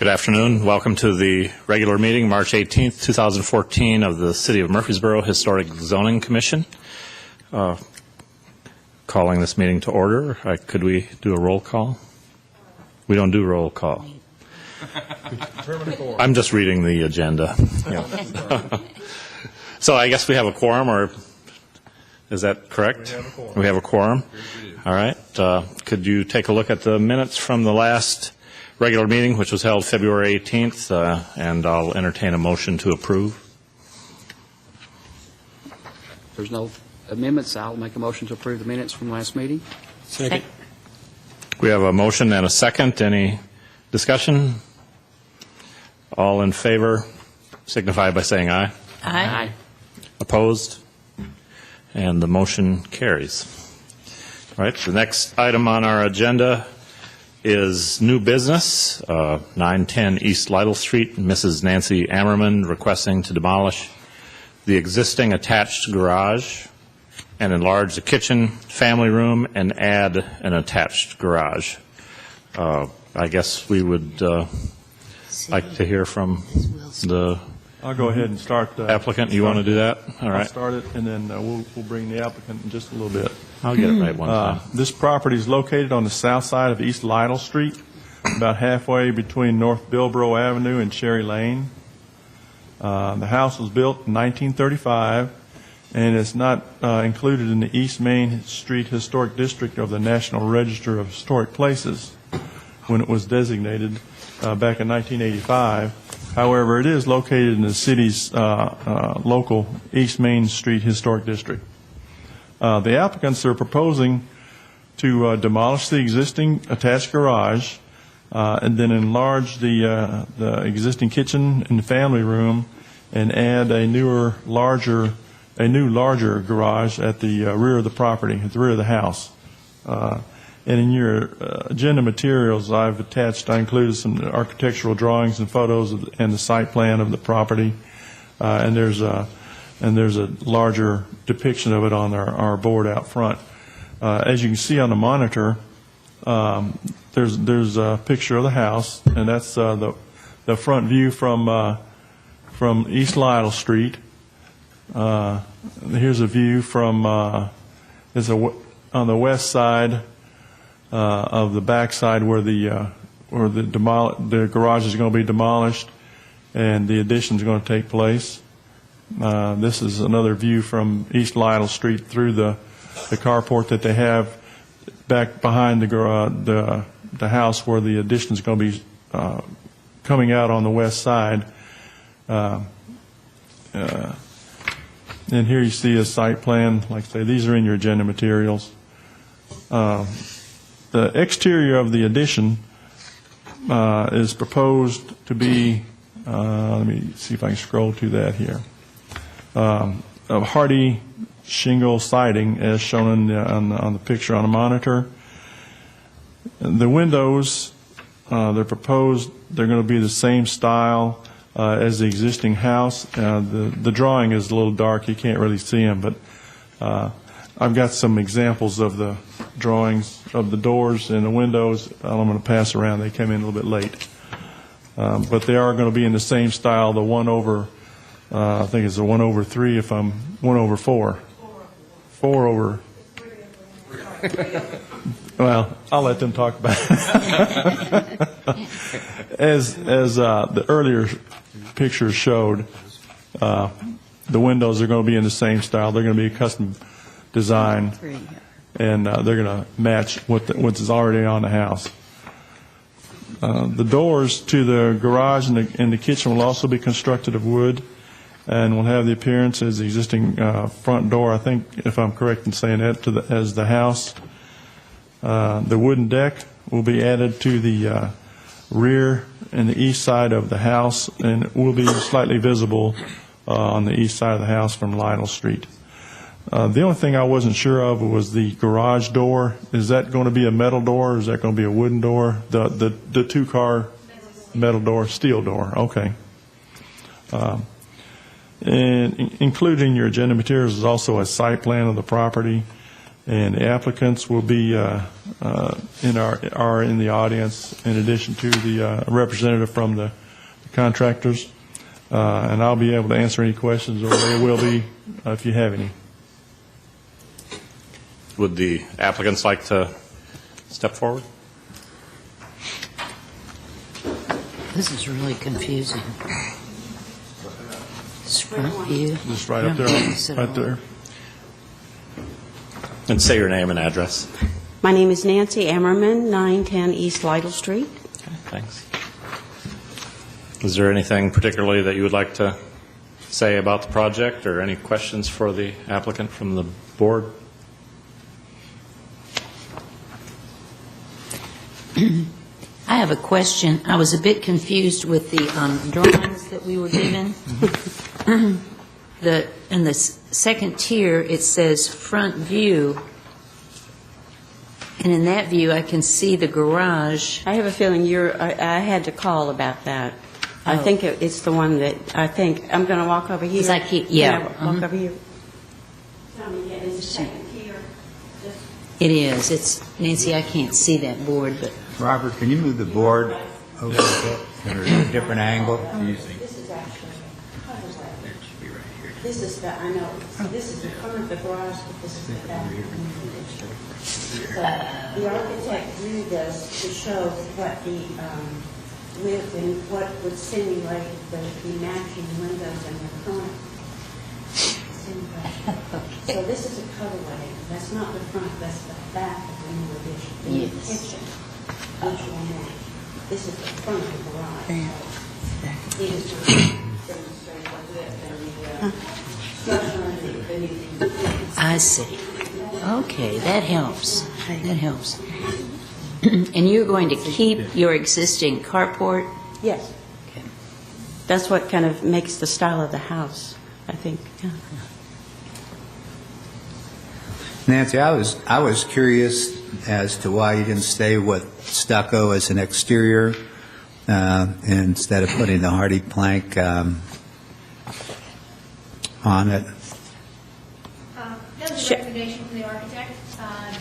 Good afternoon. Welcome to the regular meeting, March 18th, 2014, of the City of Murfreesboro Historic Zoning Commission. Calling this meeting to order. Could we do a roll call? We don't do roll call. I'm just reading the agenda. Yeah. So I guess we have a quorum, or is that correct? We have a quorum. All right. Could you take a look at the minutes from the last regular meeting, which was held February 18th, and I'll entertain a motion to approve. There's no amendments. I'll make a motion to approve the minutes from last meeting. Second. We have a motion and a second. Any discussion? All in favor signify by saying aye. Aye. Opposed? And the motion carries. All right, the next item on our agenda is new business, 910 East Lytle Street. Mrs. Nancy Ammerman requesting to demolish the existing attached garage and enlarge the kitchen, family room, and add an attached garage. I guess we would like to hear from the I'll go ahead and start. Applicant. You want to do that? All right. I'll start it, and then we'll bring the applicant in just a little bit. I'll get it right one time. This property is located on the south side of East Lytle Street, about halfway between North Bilbro Avenue and Cherry Lane. The house was built in 1935, and it's not included in the East Main Street Historic District of the National Register of Historic Places when it was designated back in 1985. However, it is located in the city's local East Main Street Historic District. The applicants are proposing to demolish the existing attached garage and then enlarge the existing kitchen and family room and add a new larger garage at the rear of the property, at the rear of the house. And in your agenda materials, I included some architectural drawings and photos and the site plan of the property, and there's a larger depiction of it on our board out front. As you can see on the monitor, there's a picture of the house, and that's the front view from East Lytle Street. Here's a view from on the west side of the back side where the garage is going to be demolished and the addition is going to take place. This is another view from East Lytle Street through the carport that they have back behind the house where the addition is going to be coming out on the west side. And here you see a site plan. Like I say, these are in your agenda materials. The exterior of the addition is proposed to be, let me see if I can scroll to that here, of hardy shingle siding as shown on the picture on the monitor. The windows, they're proposed, they're going to be the same style as the existing house. The drawing is a little dark, you can't really see them, but I've got some examples of the drawings of the doors and the windows. I'm going to pass around. They came in a little bit late. But they are going to be in the same style, the 1/, I think it's a 1/3 if I'm 1/4. 4/. Well, I'll let them talk about it. As the earlier pictures showed, the windows are going to be in the same style. They're going to be a custom design, and they're going to match what's already on the house. The doors to the garage and the kitchen will also be constructed of wood and will have the appearance as the existing front door, I think, if I'm correct in saying that, as the house. The wooden deck will be added to the rear and the east side of the house, and will be slightly visible on the east side of the house from Lytle Street. The only thing I wasn't sure of was the garage door. Is that going to be a metal door, or is that going to be a wooden door? The two-car metal door, steel door. Okay. And included in your agenda materials is also a site plan of the property And the applicants will be are in the audience, in addition to the representative from the contractors. And I'll be able to answer any questions, or they will be if you have any. Would the applicants like to step forward? This is really confusing. This front view. Just right up there, right there. And say your name and address. My name is Nancy Emmerman, 910 East Lytle Street. Okay, thanks. Is there anything particularly that you would like to say about the project, or any questions for the applicant from the board? I have a question. I was a bit confused with the drawings that we were given. In the second tier, it says front view, and in that view, I can see the garage. I have a feeling I had to call about that. I Oh. think it's the one that, I'm going to walk over here. 'Cause I keep- yeah, Can I walk mhm. over here? Tell me, yeah, it's the second tier. Just- It is. It's, Nancy, I can't see that board, but Robert, can you move the board over a bit, or a different angle? This is actually, this is the, I know, this is the front of the garage, but this is the back. But the architect drew this to show what the width and what would simulate the matching windows in the front. So this is a colorway. That's not the front, that's the back of the new addition. The new Yes. kitchen, which will match. This is the front of the garage. So it is not demonstrating what width and the structure underneath the I see. Okay, that helps. That helps. And you're going to keep your existing carport? Yes. Okay. That's what kind of makes the style of the house, I think. Yeah. Nancy, I was curious as to why you didn't stay with stucco as an exterior instead of putting the hardy plank on it. That was Sure. a recommendation from the architect,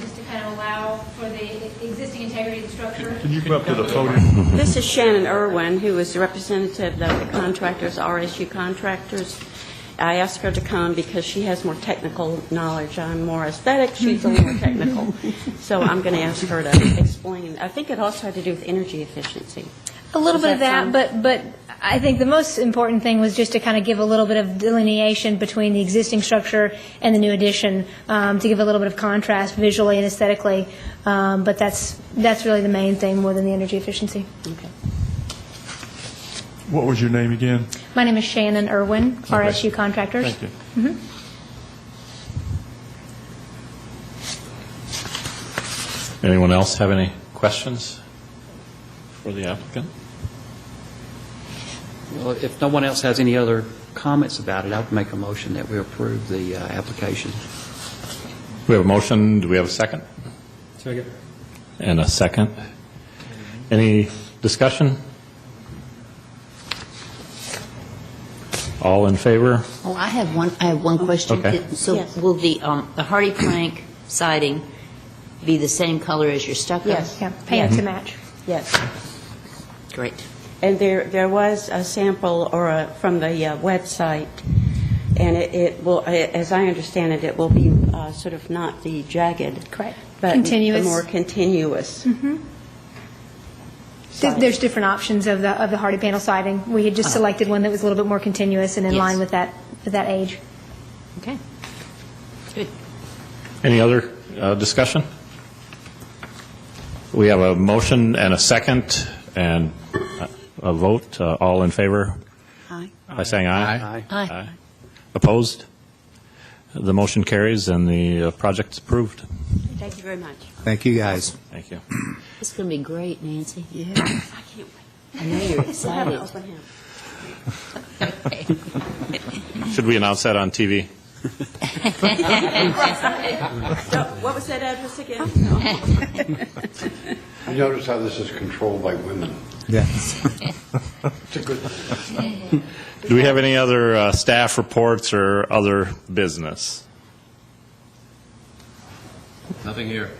just to kind of allow for the existing integrity of the structure. Can you come up to the podium? This is Shannon Irwin, who is the representative of the contractors, RSU Contractors. I asked her to come because she has more technical knowledge. I'm more aesthetic, she's a little more technical. So I'm going to ask her to explain. I think it also had to do with energy efficiency. A little Is bit of that that, but I think the most important thing was just to kind of give a little bit of delineation between the existing structure and the new addition, to give a little bit of contrast visually and aesthetically. But that's really the main thing, more than the energy efficiency. Okay. What was your name again? My name is Shannon Irwin, RSU Contractors. Thank you. Anyone else have any questions for the applicant? Well, if no one else has any other comments about it, I would make a motion that we approve the application. We have a motion. Do we have a second? Second. And a second. Any discussion? All in favor? Oh, I have one question. Okay. So Yes. will the hardy plank siding be the same color as your stucco? Yes. Yeah, paint to match. Yes. Great. And there was a sample from the website, and it will, as I understand it, it will be sort of not the jagged. Correct. But Continuous. the more continuous. siding. There's different options of the hardy panel siding. We had just selected one that was a little bit more continuous and in Yes. line with that age. Okay. Good. Any other discussion? We have a motion and a second and a vote. All in favor Aye. by saying aye. Aye. Aye. Opposed? The motion carries and the project's approved. Thank you very much. Thank you, guys. Thank you. It's going to be great, Nancy. Yeah. I can't wait. I know you're We'll have an excited. open house. Should we announce that on TV? So, what was that address again? You notice how this is controlled by women. Yes. It's a good thing. Do we have any other staff reports or other business? Nothing here.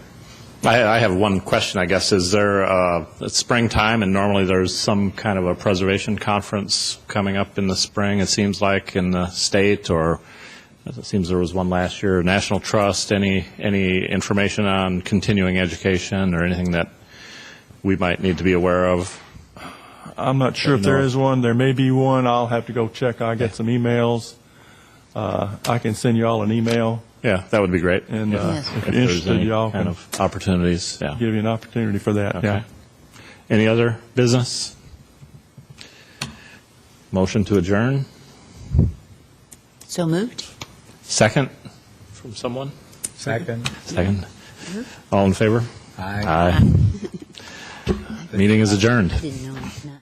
I have one question, I guess. Is there, it's springtime, and normally there's some kind of a preservation conference coming up in the spring, it seems like, in the state, or it seems there was one last year. National Trust, any information on continuing education or anything that we might need to be aware of? I'm not sure if there is one. There may be one. I'll have to go check. I'll get some emails. I can send you all an email, Yeah, that would be great. and Yes. if If you're there's interested, any y'all kind can of opportunities, yeah. give you an opportunity for that. Okay. Yeah. Any other business? Motion to adjourn? So moved? Second from someone? Second. Second. All in favor? Aye. Aye. Meeting is adjourned. I didn't know. Not-